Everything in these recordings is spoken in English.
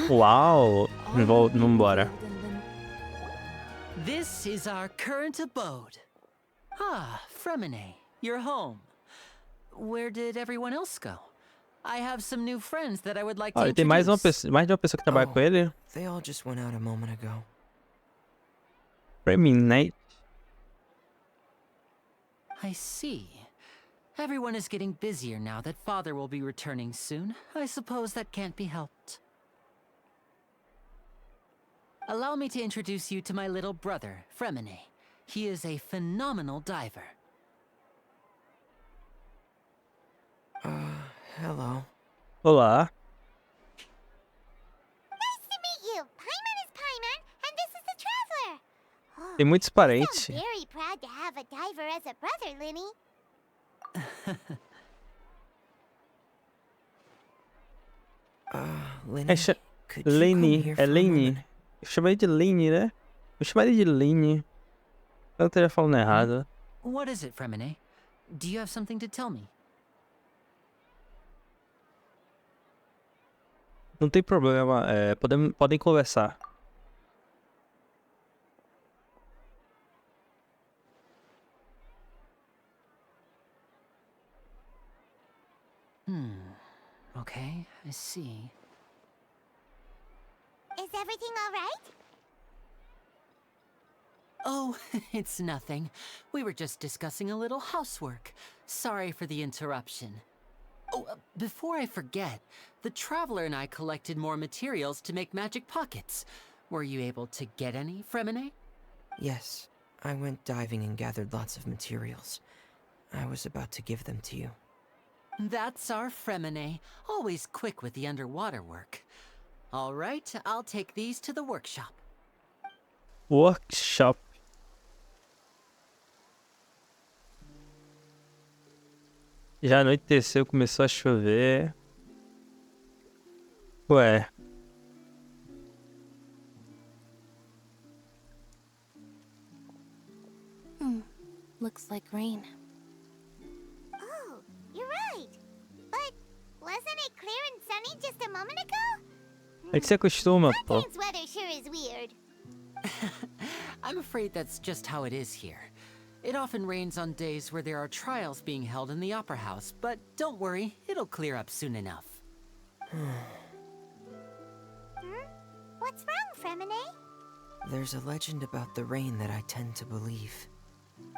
Uau! Vambora. This is our current abode. Ah, Fremine, you're home. Where did everyone else go? I have some new friends that I would like to Olha, tem mais de uma pessoa que trabalha com ele. They all just went out a moment ago. Framing Night. I see. Everyone is getting busier now that Father will be returning soon. I suppose that can't be helped. Allow me to introduce you to my little brother, Fremine. He is a phenomenal diver. Hello. Olá. Nice to meet you. Paimon is Paimon, and this is the Traveler. Oh, Tem muitos parentes. I'm very proud to have a diver as a brother, Linny. Lenny, could you come Lane, here é for a Lane. moment? Eu chamei de Lane, né? Eu chamaria de Lane. Eu estaria falando errado. What is it, Fremine? Do you have something to tell me? Não tem problema, podem conversar. Okay, I see. Is everything all right? Oh, it's nothing. We were just discussing a little housework. Sorry for the interruption. Oh, before I forget, the Traveler and I collected more materials to make magic pockets. Were you able to get any, Fremine? Yes, I went diving and gathered lots of materials. I was about to give them to you. That's our Fremine, always quick with the underwater work. All right, I'll take these to the workshop. Workshop. Já anoiteceu, começou a chover. Ué. Looks like rain. Oh, you're right. But wasn't it clear and sunny just a moment ago? A gente se acostuma, pô. Fontaine's weather sure is weird. I'm afraid that's just how it is here. It often rains on days where there are trials being held in the Opera House, but don't worry, it'll clear up soon enough. What's wrong, Fremine? There's a legend about the rain that I tend to believe.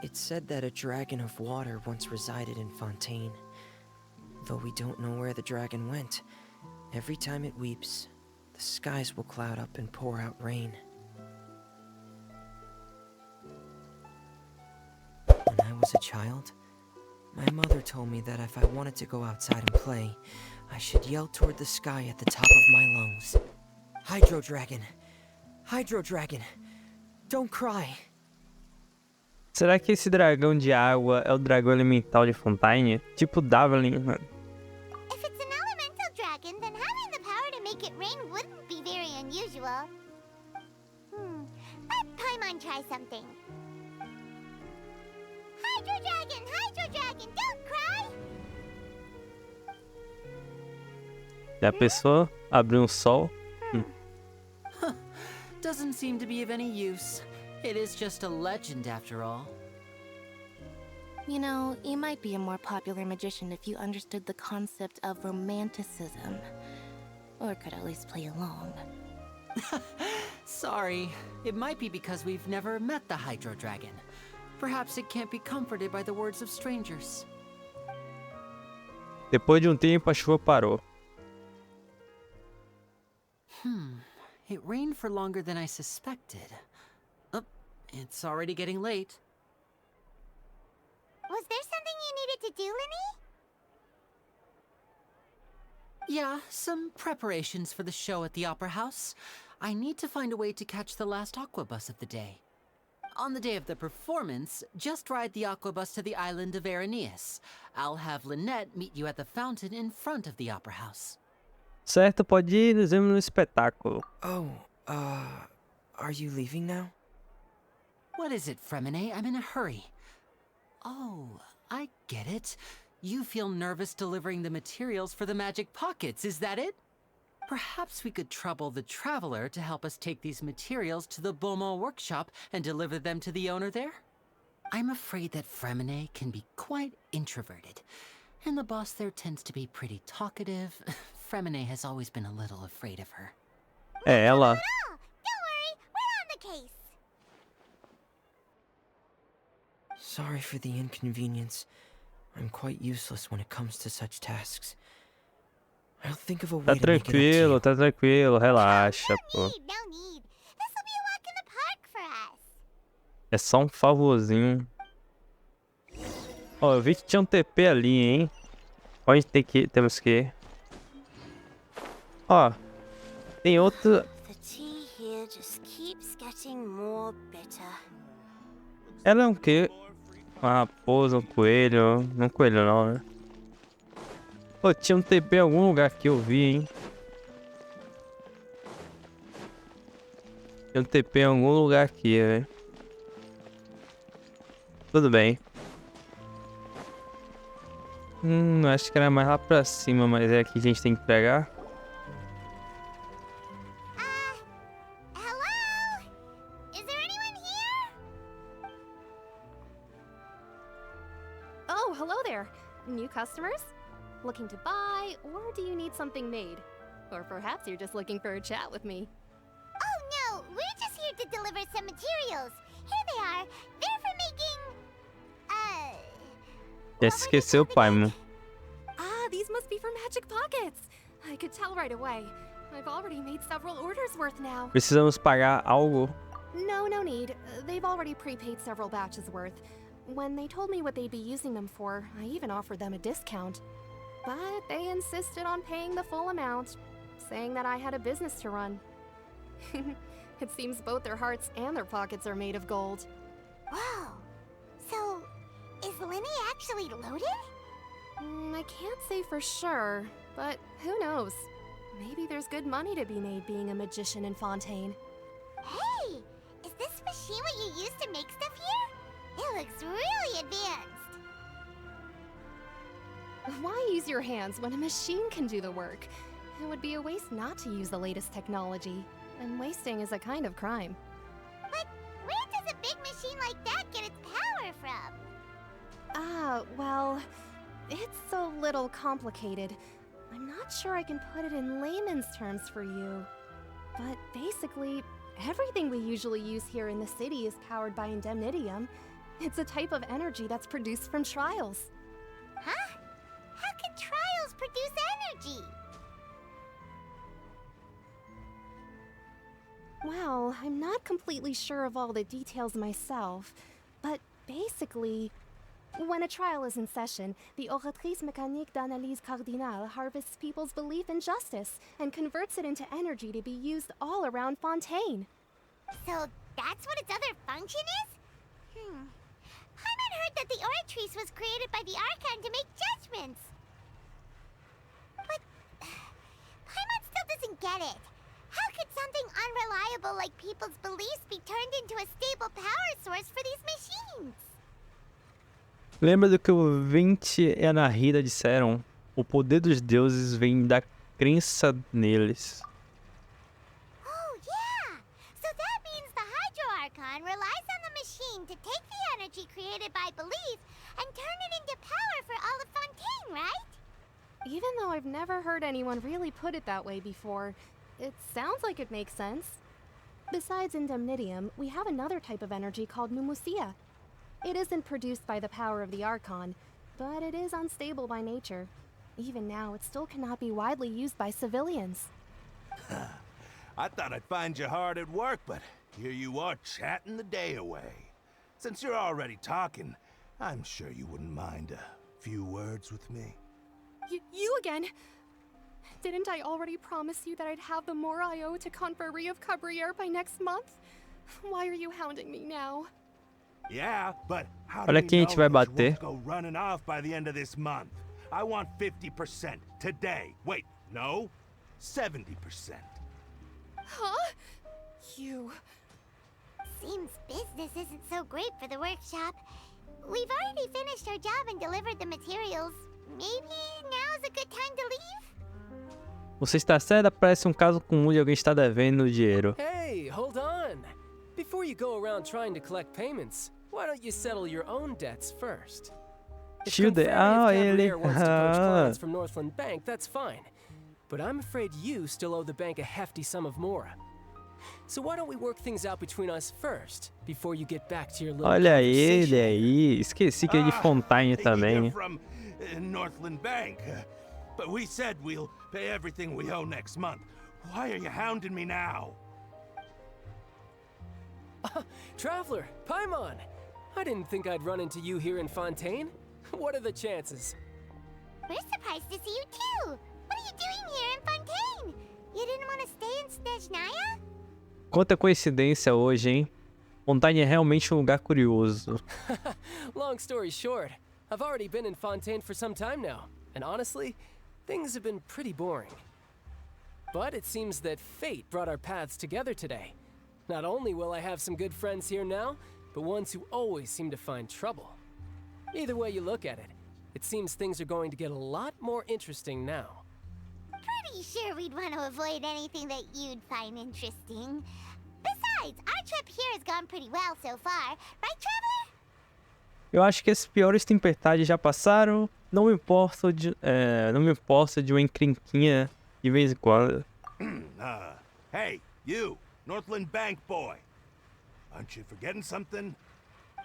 It's said that a dragon of water once resided in Fontaine. Though we don't know where the dragon went, every time it weeps, the skies will cloud up and pour out rain. When I was a child, my mother told me that if I wanted to go outside and play, I should yell toward the sky at the top of my lungs. Hydro Dragon! Hydro Dragon! Don't cry! Será que esse dragão de água é o dragão elemental de Fontaine? Tipo Davelin. If it's an elemental dragon, then having the power to make it rain wouldn't be very unusual. Let Paimon try something. Hydro Dragon, don't cry! Já pensou? Abrir um sol? Doesn't seem to be of any use. It is just a legend after all. You know, you might be a more popular magician if you understood the concept of romanticism. Or could at least play along. Sorry, it might be because we've never met the Hydro Dragon. Perhaps it can't be comforted by the words of strangers. Depois de um tempo, a chuva parou. It rained for longer than I suspected. It's already getting late. Was there something you needed to do, Linny? Yeah, some preparations for the show at the Opera House. I need to find a way to catch the last aqua bus of the day. On the day of the performance, just ride the aqua bus to the island of Araneus. I'll have Lynette meet you at the fountain in front of the Opera House. Certo, pode ir, nos vemos no espetáculo. Oh, are you leaving now? What is it, Fremine? I'm in a hurry. Oh, I get it. You feel nervous delivering the materials for the magic pockets, is that it? Perhaps we could trouble the traveler to help us take these materials to the Beaumont workshop and deliver them to the owner there? I'm afraid that Fremine can be quite introverted, and the boss there tends to be pretty talkative. Fremine has always been a little afraid of her. É ela. Oh, don't worry, we're on the case. Sorry for the inconvenience. I'm quite useless when it comes to such tasks. I'll think of a way Tá to make it up to tranquilo, you. tá tranquilo, relaxa, pô. No need. This will be a walk in the park for us. É só um favorzinho. Ó, eu vi que tinha um TP ali, hein? Onde temos que ir? Ó, tem outro... The tea here just keeps getting more bitter. Ela é um quê? Uma raposa, um coelho... Não coelho não, né? Pô, tinha um TP em algum lugar que eu vi, hein? Tinha um TP em algum lugar aqui, velho. Tudo bem. Acho que era mais lá pra cima, mas é aqui que a gente tem que pegar. Hello? Is there anyone here? Oh, hello there. New customers? Looking to buy, or do you need something made? Or perhaps you're just looking for a chat with me. Oh no, we're just here to deliver some materials. Here they are. They're for making... Já esqueceu o pai, mano. Ah, these must be for magic pockets. I could tell right away. I've already made several orders worth now. Precisamos pagar algo. No need. They've already prepaid several batches worth. When they told me what they'd be using them for, I even offered them a discount. But they insisted on paying the full amount, saying that I had a business to run. It seems both their hearts and their pockets are made of gold. Whoa. So, is Lenny actually loaded? I can't say for sure, but who knows? Maybe there's good money to be made being a magician in Fontaine. Hey, is this machine what you use to make stuff here? It looks really advanced. Why use your hands when a machine can do the work? It would be a waste not to use the latest technology, and wasting is a kind of crime. But where does a big machine like that get its power from? Well, it's a little complicated. I'm not sure I can put it in layman's terms for you. But basically, everything we usually use here in the city is powered by indemnitium. It's a type of energy that's produced from trials. Huh? How can trials produce energy? Well, I'm not completely sure of all the details myself, but basically, when a trial is in session, the oratrice mécanique d'analyse cardinale harvests people's belief in justice and converts it into energy to be used all around Fontaine. So that's what its other function is? Paimon heard that the oratrice was created by the Archon to make judgments. But Paimon still doesn't get it. How could something unreliable like people's beliefs be turned into a stable power source for these machines? Lembra do que o Vinte e a Nahida disseram? O poder dos deuses vem da crença neles. Oh, yeah! So that means the Hydro Archon relies on the machine to take the energy created by belief and turn it into power for all of Fontaine, right? Even though I've never heard anyone really put it that way before, it sounds like it makes sense. Besides indemnitium, we have another type of energy called mumusia. It isn't produced by the power of the Archon, but it is unstable by nature. Even now, it still cannot be widely used by civilians. I thought I'd find you hard at work, but here you are chatting the day away. Since you're already talking, I'm sure you wouldn't mind a few words with me. You again? Didn't I already promise you that I'd have the more I owe to Confrérie of Cabriere by next month? Why are you hounding me now? Yeah, but how do Olha we quem a know gente vai that you bater. won't go running off by the end of this month? I want 50% today. Wait, no, 70%. Huh? You... Seems business isn't so great for the workshop. We've already finished our job and delivered the materials. Maybe now's a good time to leave? Você está certo? Parece caso comum de alguém estar devendo dinheiro. Hey, hold on. Before you go around trying to collect payments, why don't you settle your own debts first? If Shield, Cavalier ele. wants to poach clients from Northland Bank, that's fine. But I'm afraid you still owe the bank a hefty sum of Mora. So why don't we work things out between us first, before you get back to your little Olha ele conversation? aí. Esqueci que ele é de Fontaine também. You're from Northland Bank. But we said we'll pay everything we owe next month. Why are you hounding me now? Traveler, Paimon! I didn't think I'd run into you here in Fontaine. What are the chances? We're surprised to see you too. What are you doing here in Fontaine? You didn't want to stay in Snezhnaya? Quanta coincidência hoje, hein? Fontaine é realmente lugar curioso. Long story short, I've already been in Fontaine for some time now, and honestly, things have been pretty boring. But it seems that fate brought our paths together today. Not only will I have some good friends here now, but ones who always seem to find trouble. Either way you look at it, it seems things are going to get a lot more interesting now. Pretty sure we'd want to avoid anything that you'd find interesting. Besides, our trip here has gone pretty well so far, right, Traveler? Eu acho que esses piores tempestades já passaram. Não me importo de uma encrenquinha de vez em quando. Hey, you, Northland Bank boy. Aren't you forgetting something?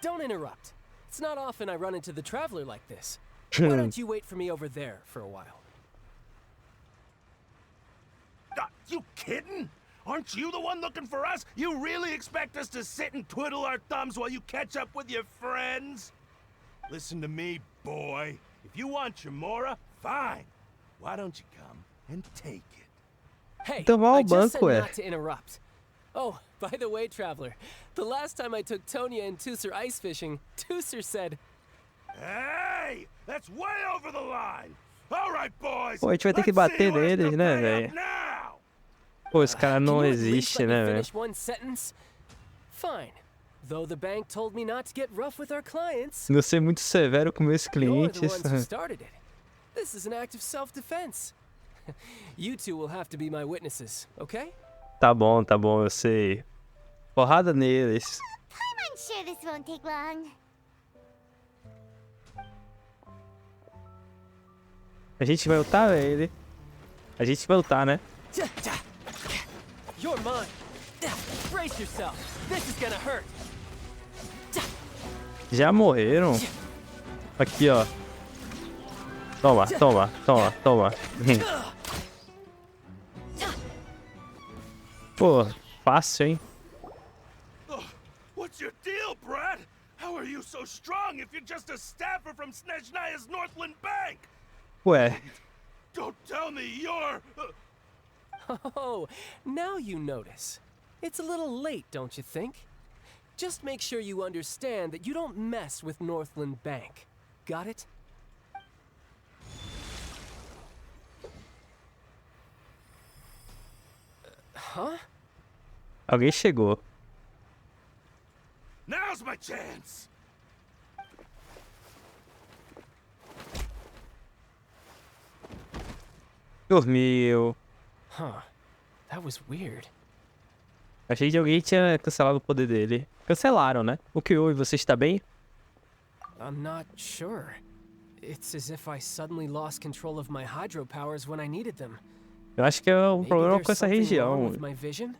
Don't interrupt. It's not often I run into the Traveler like this. Why don't you wait for me over there for a while? You kidding? Aren't you the one looking for us? You really expect us to sit and twiddle our thumbs while you catch up with your friends? Listen to me, boy. If you want your Mora, fine. Why don't you come and take it? Hey, Então vá ao I just said banco, not to interrupt. Oh, by the way, Traveler, the last time I took Tonya and Tusser ice fishing, Tusser said, Hey, that's way over the line. All right, boys. Pô, a gente vai ter que let's see bater who has to neles, né, pay velho? up now. Pô, esse cara não Can you at least existe, let me né, velho? finish one sentence? Fine. Though the bank told me not to get rough with our clients, Não ser muito severo com meus you're the clientes. ones who started it. This is an act of self-defense. You two will have to be my witnesses, okay? Tá bom, eu sei. Porrada neles. I'm sure this won't take long. A gente vai lutar, ele. A gente vai lutar, né? You're mine. Brace yourself. This is gonna hurt. Já morreram? Aqui, ó. Toma. Pô, fácil, hein? What's your deal, Brad? How are you so strong if you're just a staffer from Snezhnaya's Northland Bank? Ué, Don't tell me you're... Oh, now you notice. It's a little late, don't you think? Just make sure you understand that you don't mess with Northland Bank. Got it? Huh? alguém chegou. Now's my chance! Dormiu. Huh. That was weird. Achei que alguém tinha cancelado o poder dele. Cancelaram, né? O que houve? Você está bem? I'm not sure. It's as if I suddenly lost control of my hydropowers when I needed them. Eu acho que é um Maybe problema there's com essa something wrong região. with my vision?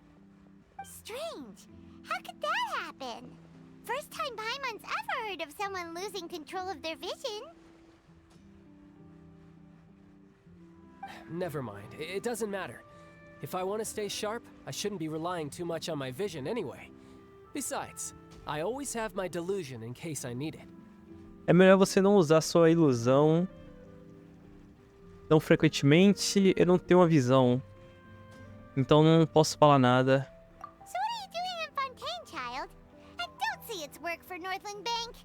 Strange. How could that happen? First time Paimon's ever heard of someone losing control of their vision. Never mind. It doesn't matter. If I want to stay sharp, I shouldn't be relying too much on my vision anyway. Besides, I always have my delusion in case I need it. É melhor você não usar sua ilusão tão frequentemente. Eu não tenho uma visão. Então não posso falar nada. So what are you doing in Fontaine, child? I don't see it's work for Northland Bank.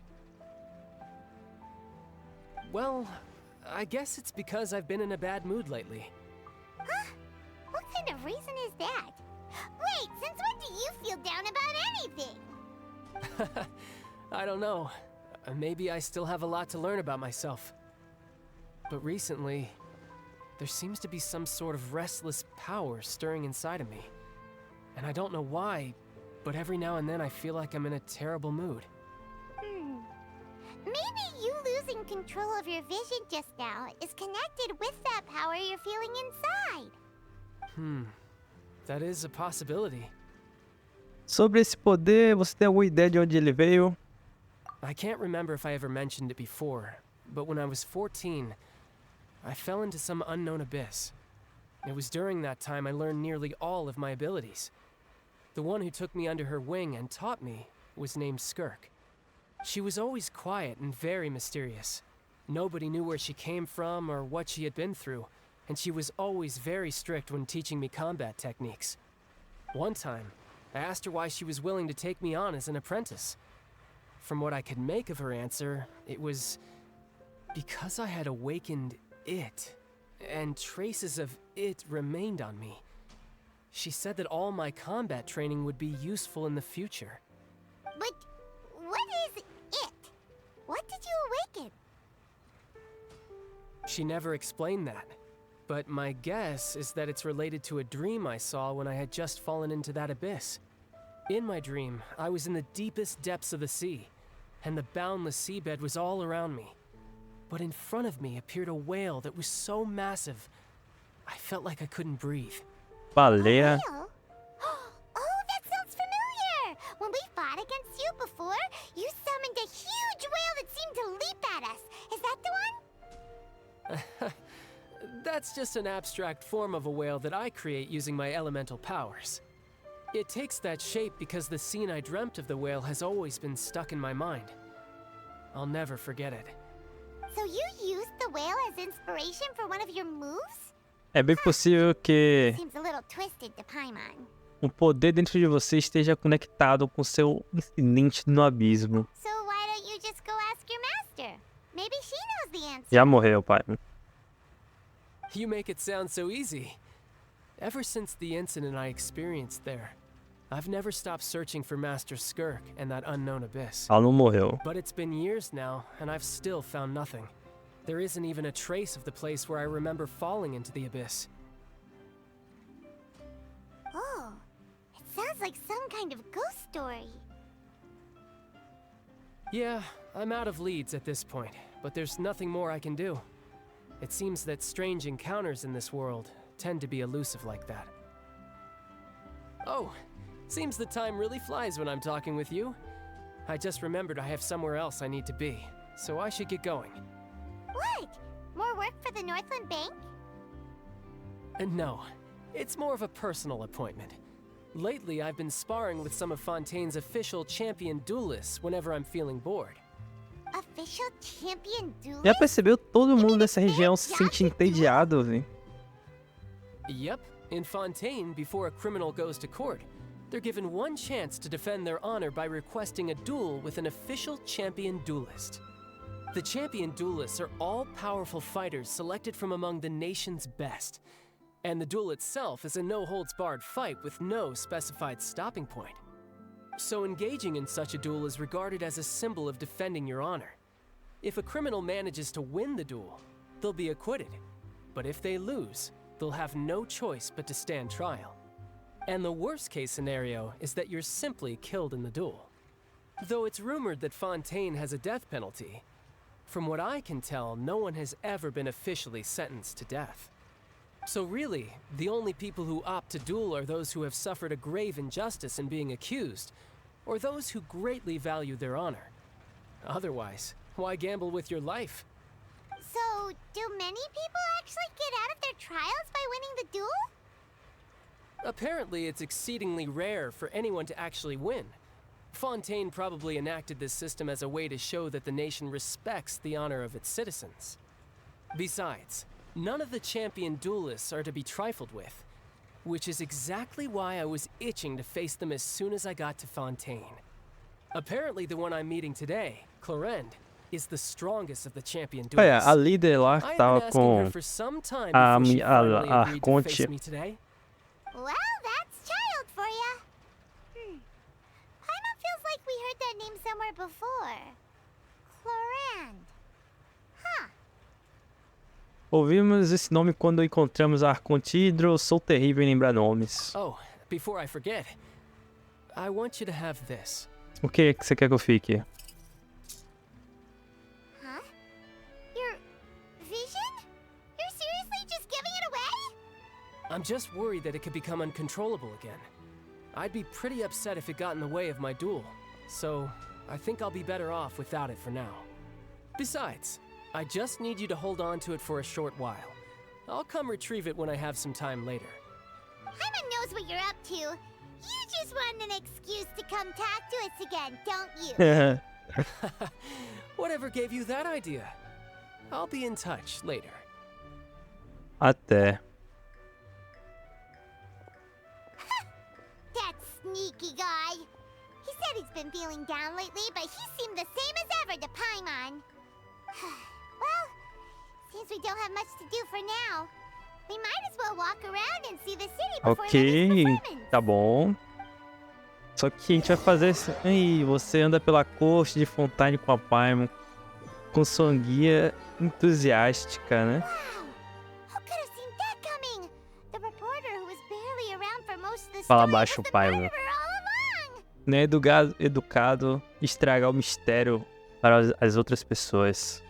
Well, I guess it's because I've been in a bad mood lately. Huh? What kind of reason is that? Wait, since when do you feel down about anything? I don't know. Maybe I still have a lot to learn about myself. But recently, there seems to be some sort of restless power stirring inside of me. And I don't know why, but every now and then I feel like I'm in a terrible mood. Maybe you losing control of your vision just now is connected with that power you're feeling inside. That is a possibility. Sobre esse poder, você tem alguma ideia de onde ele veio? I can't remember if I ever mentioned it before, but when I was 14, I fell into some unknown abyss. It was during that time I learned nearly all of my abilities. The one who took me under her wing and taught me was named Skirk. She was always quiet and very mysterious. Nobody knew where she came from or what she had been through, and she was always very strict when teaching me combat techniques. One time, I asked her why she was willing to take me on as an apprentice. From what I could make of her answer, it was because I had awakened it, and traces of it remained on me. She said that all my combat training would be useful in the future. But what is it? What did you awaken? She never explained that, but my guess is that it's related to a dream I saw when I had just fallen into that abyss. In my dream, I was in the deepest depths of the sea, and the boundless seabed was all around me. But in front of me appeared a whale that was so massive, I felt like I couldn't breathe. Baleia. Whale? Oh, that sounds familiar! When we fought against you before, you summoned a huge whale that seemed to leap at us. Is that the one? That's just an abstract form of a whale that I create using my elemental powers. It takes that shape because the scene I dreamt of the whale has always been stuck in my mind. I'll never forget it. So you used the whale as inspiration for one of your moves? É bem possível que Seems a little twisted to Paimon. um poder dentro de você esteja conectado com seu infinite no abismo. So why don't you just go ask your master? Maybe she knows the answer. Já morreu, pai. You make it sound so easy. Ever since the incident I experienced there, I've never stopped searching for Master Skirk and that unknown abyss. Ela não morreu. But it's been years now, and I've still found nothing. There isn't even a trace of the place where I remember falling into the abyss. Oh, it sounds like some kind of ghost story. Yeah, I'm out of leads at this point, but there's nothing more I can do. It seems that strange encounters in this world tend to be elusive like that. Oh, seems the time really flies when I'm talking with you. I just remembered I have somewhere else I need to be, so I should get going. What? More work for the Northland Bank? No, it's more of a personal appointment. Lately, I've been sparring with some of Fontaine's official champion duelists whenever I'm feeling bored. Official champion duelist? Já percebeu? Todo mundo nessa região se sente entediado, velho. Yep, in Fontaine, before a criminal goes to court, they're given one chance to defend their honor by requesting a duel with an official champion duelist. The champion duelists are all powerful fighters selected from among the nation's best. And the duel itself is a no-holds-barred fight with no specified stopping point. So engaging in such a duel is regarded as a symbol of defending your honor. If a criminal manages to win the duel, they'll be acquitted. But if they lose, they'll have no choice but to stand trial. And the worst-case scenario is that you're simply killed in the duel. Though it's rumored that Fontaine has a death penalty, from what I can tell, no one has ever been officially sentenced to death. So really, the only people who opt to duel are those who have suffered a grave injustice in being accused, or those who greatly value their honor. Otherwise, why gamble with your life? So, do many people actually get out of their trials by winning the duel? Apparently, it's exceedingly rare for anyone to actually win. Fontaine probably enacted this system as a way to show that the nation respects the honor of its citizens. Besides, none of the champion duelists are to be trifled with, which is exactly why I was itching to face them as soon as I got to Fontaine. Apparently, the one I'm meeting today, Clorend, is the strongest of the champion Olha, duelists. a líder lá que I've been tava asking her com for some time a, before she finally a agreed to Fonte. face me today. Well, that's child for ya. Paimon feels like we heard that name somewhere before. Clorand. Huh. Ouvimos esse nome quando encontramos a Arcontidro. Sou terrível em lembrar nomes. Oh, before I forget, I want you to have this. O que você quer que eu fique? Huh? Your vision? You're seriously just giving it away? I'm just worried that it could become uncontrollable again. I'd be pretty upset if it got in the way of my duel, so I think I'll be better off without it for now. Besides, I just need you to hold on to it for a short while. I'll come retrieve it when I have some time later. Paimon knows what you're up to. You just want an excuse to come talk to us again, don't you? Whatever gave you that idea? I'll be in touch later. Até. That sneaky guy. He said he's been feeling down lately, but he seemed the same as ever to Paimon. Well, seems we don't have much to do for now. We might as well walk around and see the city before Ok, tá bom. Só que a gente vai fazer... Aí, você anda pela corte de Fontaine com a Paimon, com sua guia entusiástica, né? Wow! Who could have seen that coming? The reporter who was barely around for most of the Fala story was baixo, the Paimon. murderer all along! Não é educado estragar o mistério para as outras pessoas.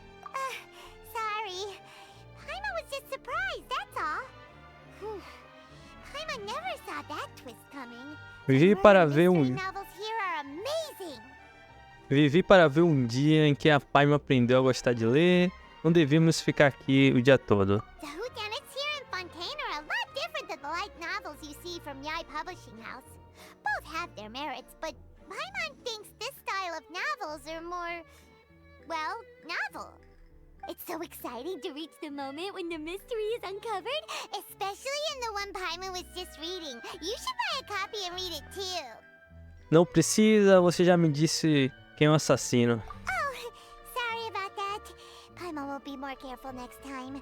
Sorry. Paimon was just surprised, that's all. Whew. Paimon never saw that twist coming. Vivi para ver Mystery novels here are amazing. Vivi para ver um dia em que a Paimon aprendeu a gostar de ler. Não devíamos ficar aqui o dia todo. The whodunits here in Fontaine are a lot different than the light novels you see from Yai Publishing House. Both have their merits, but Paimon thinks this style of novels are more, well, novel. It's so exciting to reach the moment when the mystery is uncovered, especially in the one Paimon was just reading. You should buy a copy and read it too. Não precisa, você já me disse quem é o assassino. Oh, sorry about that. Paimon will be more careful next time.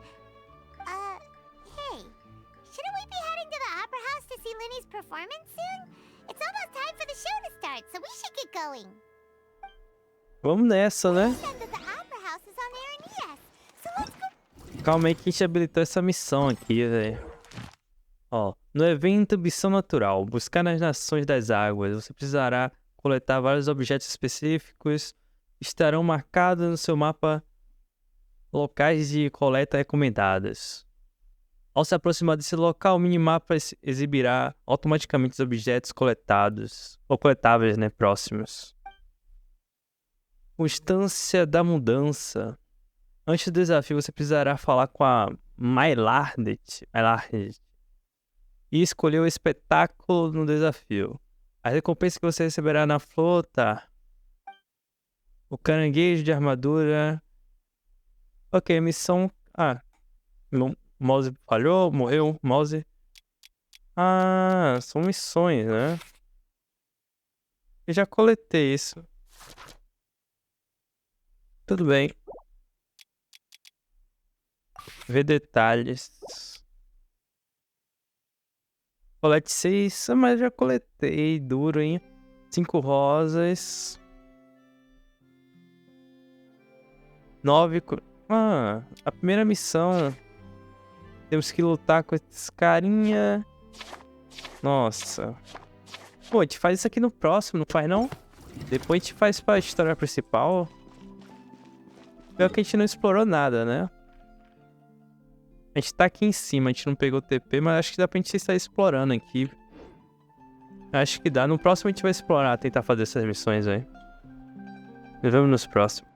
Hey, shouldn't we be heading to the Opera House to see Linny's performance soon? It's almost time for the show to start, so we should get going. Vamos nessa, né? Understand that the Opera House is on air in ES, so let's go. Calma aí que a gente habilitou essa missão aqui, velho. Ó, no evento Missão Natural, buscar nas nações das águas, você precisará coletar vários objetos específicos. Estarão marcados no seu mapa locais de coleta recomendadas. Ao se aproximar desse local, o minimapa exibirá automaticamente os objetos coletados, ou coletáveis, né, próximos. Constância da mudança. Antes do desafio, você precisará falar com a Mylardet e escolher o espetáculo no desafio. A recompensa que você receberá na flota: o caranguejo de armadura. Ok, missão... Mouse falhou, morreu, Mouse. Ah, são missões, né? Eu já coletei isso. Tudo bem. Ver detalhes. Colete 6, mas já coletei. Duro, hein? 5 rosas. 9... a primeira missão. Temos que lutar com esses carinha. Nossa. Pô, a gente faz isso aqui no próximo, não faz não? Depois a gente faz pra história principal. Pior que a gente não explorou nada, né? A gente tá aqui em cima, a gente não pegou o TP, mas acho que dá pra gente estar explorando aqui. Acho que dá. No próximo a gente vai explorar, tentar fazer essas missões aí. Nos vemos nos próximos.